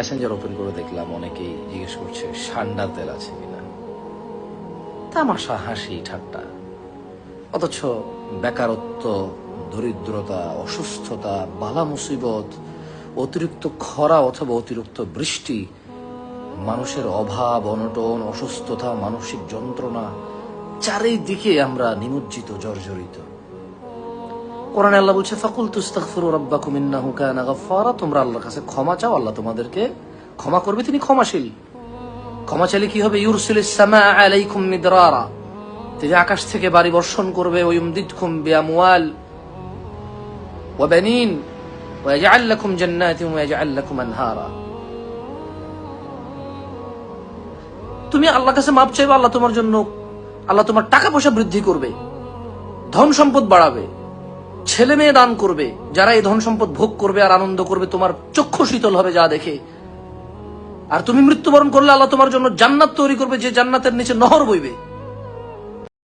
Messenger open করে দেখলাম অনেকেই জিজ্ঞেস করছে সান্ডার তেল আছে কিনা। তামাশা, হাসি ঠাট্টা। অথচ বেকারত্ব, দরিদ্রতা, অসুস্থতা, বালা মুসিবত, অতিরিক্ত খরা অথবা অতিরিক্ত বৃষ্টি, মানুষের অভাব অনটন, অসুস্থতা, মানসিক যন্ত্রণা, চারিদিকে আমরা নিমজ্জিত, জর্জরিত। কোরআনে আল্লাহ বলছে ফাকুলতু ইস্তাগফিরু রাব্বাকুম ইন্নাহু কানা গাফফারা, তোমরা আল্লাহর কাছে ক্ষমা চাও, আল্লাহ তোমাদেরকে ক্ষমা করবে, তিনি ক্ষমাশীল। ক্ষমা চাইলে কি হবে? ইউরসিলিস সামা আলাইকুম মিদরারা, তিনি আকাশ থেকে বাড়ি বর্ষণ করবে। ওয়ায়ুমদিদকুম বিআমওয়াল ওয়া বানিন ওয়া ইয়াজআল লাকুম জান্নাতিন ওয়া ইয়াজআল লাকুম আনহারা। তুমি আল্লাহর কাছে মাপ চাইবে, আল্লাহ তোমার জন্য, আল্লাহ তোমার টাকা পয়সা বৃদ্ধি করবে, ধন সম্পদ বাড়াবে, ছেলে মেয়ে দান করবে। যারা এই ধন সম্পদ ভোগ করবে আর আনন্দ করবে, তোমার চক্ষু শীতল হবে যা দেখে। আর তুমি মৃত্যুবরণ করলে আল্লাহ তোমার জন্য জান্নাত তৈরি করবে, যে জান্নাতের নিচে নহর বইবে।